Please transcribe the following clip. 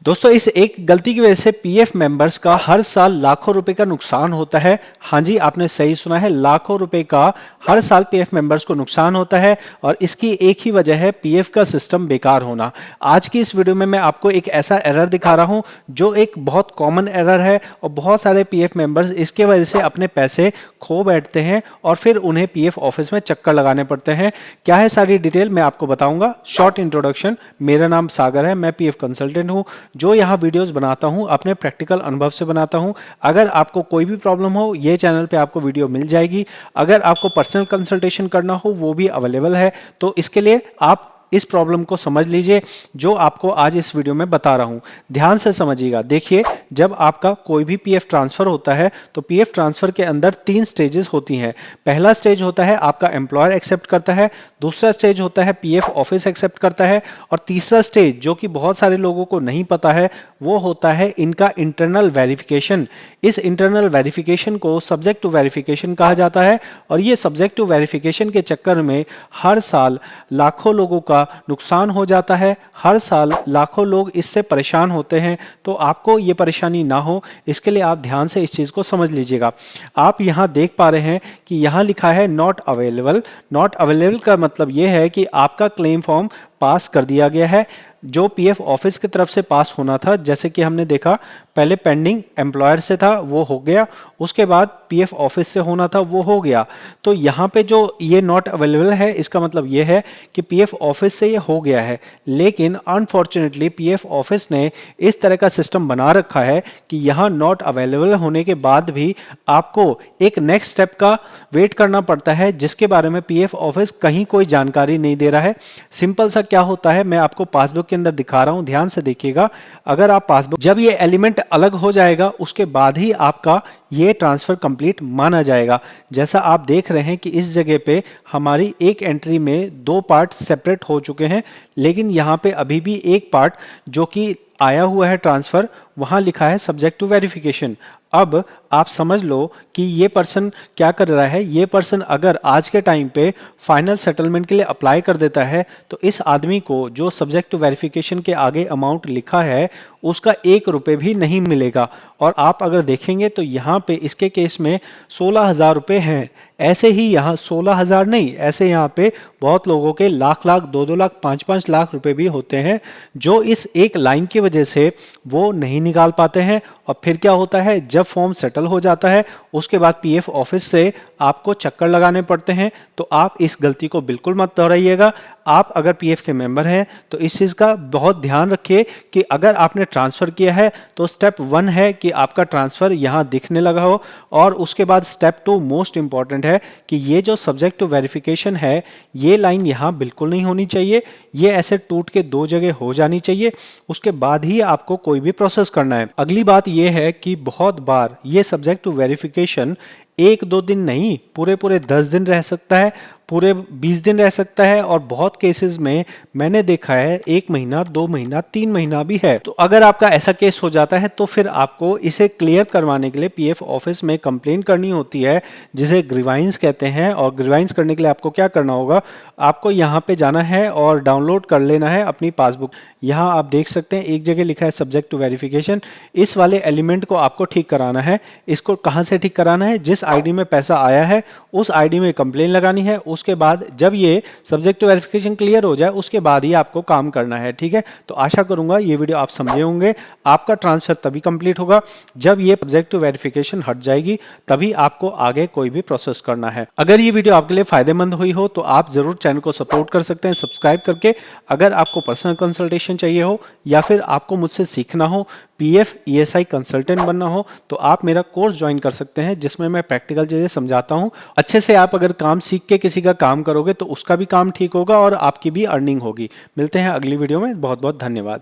दोस्तों इस एक गलती की वजह से पीएफ मेंबर्स का हर साल लाखों रुपए का नुकसान होता है। हाँ जी, आपने सही सुना है, लाखों रुपए का हर साल पीएफ मेंबर्स को नुकसान होता है और इसकी एक ही वजह है पीएफ का सिस्टम बेकार होना। आज की इस वीडियो में मैं आपको एक ऐसा एरर दिखा रहा हूं जो एक बहुत कॉमन एरर है और बहुत सारे पीएफ मेंबर्स इसके वजह से अपने पैसे खो बैठते हैं और फिर उन्हें पीएफ ऑफिस में चक्कर लगाने पड़ते हैं। क्या है सारी डिटेल मैं आपको बताऊंगा। शॉर्ट इंट्रोडक्शन, मेरा नाम सागर है, मैं पीएफ कंसल्टेंट हूं जो यहाँ वीडियोस बनाता हूँ अपने प्रैक्टिकल अनुभव से बनाता हूँ। अगर आपको कोई भी प्रॉब्लम हो ये चैनल पे आपको वीडियो मिल जाएगी। अगर आपको पर्सनल कंसल्टेशन करना हो वो भी अवेलेबल है। तो इसके लिए आप इस प्रॉब्लम को समझ लीजिए जो आपको आज इस वीडियो में बता रहा हूं। ध्यान से समझिएगा। देखिए, जब आपका कोई भी पीएफ ट्रांसफर होता है तो पीएफ ट्रांसफर के अंदर 3 स्टेजेस होती हैं। पहला स्टेज होता है आपका एम्प्लॉयर एक्सेप्ट करता है, दूसरा स्टेज होता है पीएफ ऑफिस एक्सेप्ट करता है और तीसरा स्टेज जो कि बहुत सारे लोगों को नहीं पता है वो होता है इनका इंटरनल वेरिफिकेशन। इस इंटरनल वेरिफिकेशन को सब्जेक्ट टू वेरिफिकेशन कहा जाता है और ये सब्जेक्ट टू वेरिफिकेशन के चक्कर में हर साल लाखों लोगों का नुकसान हो जाता है। हर साल लाखों लोग इससे परेशान होते हैं। तो आपको ये परेशानी ना हो इसके लिए आप ध्यान से इस चीज़ को समझ लीजिएगा। आप यहाँ देख पा रहे हैं कि यहाँ लिखा है नॉट अवेलेबल। नॉट अवेलेबल का मतलब ये है कि आपका क्लेम फॉर्म पास कर दिया गया है। जो पीएफ ऑफिस की तरफ से पास होना था, जैसे कि हमने देखा पहले पेंडिंग एम्प्लॉयर से था वो हो गया, उसके बाद पीएफ ऑफिस से होना था वो हो गया। तो यहाँ पे जो ये नॉट अवेलेबल है इसका मतलब ये है कि पीएफ ऑफिस से ये हो गया है, लेकिन अनफॉर्चुनेटली पीएफ ऑफिस ने इस तरह का सिस्टम बना रखा है कि यहाँ नॉट अवेलेबल होने के बाद भी आपको एक नेक्स्ट स्टेप का वेट करना पड़ता है जिसके बारे में पीएफ ऑफिस कहीं कोई जानकारी नहीं दे रहा है। सिंपल सा क्या होता है मैं आपको पासबुक के अंदर दिखा रहा हूं, ध्यान से देखिएगा। अगर आप पासबुक जब ये एलिमेंट अलग हो जाएगा उसके बाद ही आपका ये ट्रांसफर कंप्लीट माना जाएगा। जैसा आप देख रहे हैं कि इस जगह पे हमारी एक एंट्री में 2 पार्ट सेपरेट हो चुके हैं, लेकिन यहाँ पे अभी भी एक पार्ट जो कि आया हुआ है ट्रांसफर वहां लिखा है सब्जेक्ट टू वेरिफिकेशन। अब आप समझ लो कि ये पर्सन क्या कर रहा है। ये पर्सन अगर आज के टाइम पे फाइनल सेटलमेंट के लिए अप्लाई कर देता है तो इस आदमी को जो सब्जेक्ट टू वेरिफिकेशन के आगे अमाउंट लिखा है उसका 1 रुपये भी नहीं मिलेगा। और आप अगर देखेंगे तो यहाँ पे इसके केस में 16,000 रुपये हैं। ऐसे ही यहाँ 16,000 नहीं, ऐसे यहाँ पे बहुत लोगों के लाख लाख 2-2 लाख 5-5 लाख रुपए भी होते हैं जो इस एक लाइन की वजह से वो नहीं निकाल पाते हैं। और फिर क्या होता है, जब फॉर्म सेटल हो जाता है उसके बाद पीएफ ऑफिस से आपको चक्कर लगाने पड़ते हैं। तो आप इस गलती को बिल्कुल मत दोहराइएगा। आप अगर पीएफ के मेंबर हैं तो इस चीज़ का बहुत ध्यान रखिए कि अगर आपने ट्रांसफ़र किया है तो स्टेप 1 है कि आपका ट्रांसफ़र यहाँ दिखने लगा हो, और उसके बाद स्टेप 2 मोस्ट इंपॉर्टेंट है कि ये जो सब्जेक्ट टू वेरिफिकेशन है ये लाइन यहाँ बिल्कुल नहीं होनी चाहिए। ये ऐसे टूट के 2 जगह हो जानी चाहिए, उसके बाद ही आपको कोई भी प्रोसेस करना है। अगली बात ये है कि बहुत बार ये सब्जेक्ट टू वेरिफिकेशन 1-2 दिन नहीं, पूरे 10 दिन रह सकता है, पूरे 20 दिन रह सकता है और बहुत केसेस में मैंने देखा है 1 महीना, 2 महीना, 3 महीना भी है। तो अगर आपका ऐसा केस हो जाता है तो फिर आपको इसे क्लियर करवाने के लिए पीएफ ऑफिस में कंप्लेंट करनी होती है जिसे ग्रीवाइंस कहते हैं। और ग्रीवाइंस करने के लिए आपको क्या करना होगा, आपको यहाँ पे जाना है और डाउनलोड कर लेना है अपनी पासबुक। यहाँ आप देख सकते हैं एक जगह लिखा है सब्जेक्ट टू वेरिफिकेशन। इस वाले एलिमेंट को आपको ठीक कराना है। इसको कहाँ से ठीक कराना है, जिस आईडी में पैसा आया है उस आईडी में कंप्लेन लगानी है। उसके बाद जब ये सब्जेक्ट टू वेरिफिकेशन क्लियर हो जाए उसके बाद ही आपको काम करना है, ठीक है। तो आशा करूंगा ये वीडियो आप समझे होंगे। आपका ट्रांसफर तभी कंप्लीट होगा जब ये सब्जेक्ट टू वेरिफिकेशन हट जाएगी, तभी आपको आगे कोई भी प्रोसेस करना है। अगर ये वीडियो आपके लिए फायदेमंद हुई हो तो आप जरूर चैनल को सपोर्ट कर सकते हैं सब्सक्राइब करके। अगर आपको पर्सनल कंसल्टेशन चाहिए हो या फिर आपको मुझसे सीखना हो, पीएफ ईएसआई कंसल्टेंट बनना हो, तो आप मेरा कोर्स ज्वाइन कर सकते हैं जिसमें मैं प्रैक्टिकल चीजें समझाता हूं। अच्छे से आप अगर काम सीख के किसी का काम करोगे तो उसका भी काम ठीक होगा और आपकी भी अर्निंग होगी। मिलते हैं अगली वीडियो में। बहुत बहुत धन्यवाद।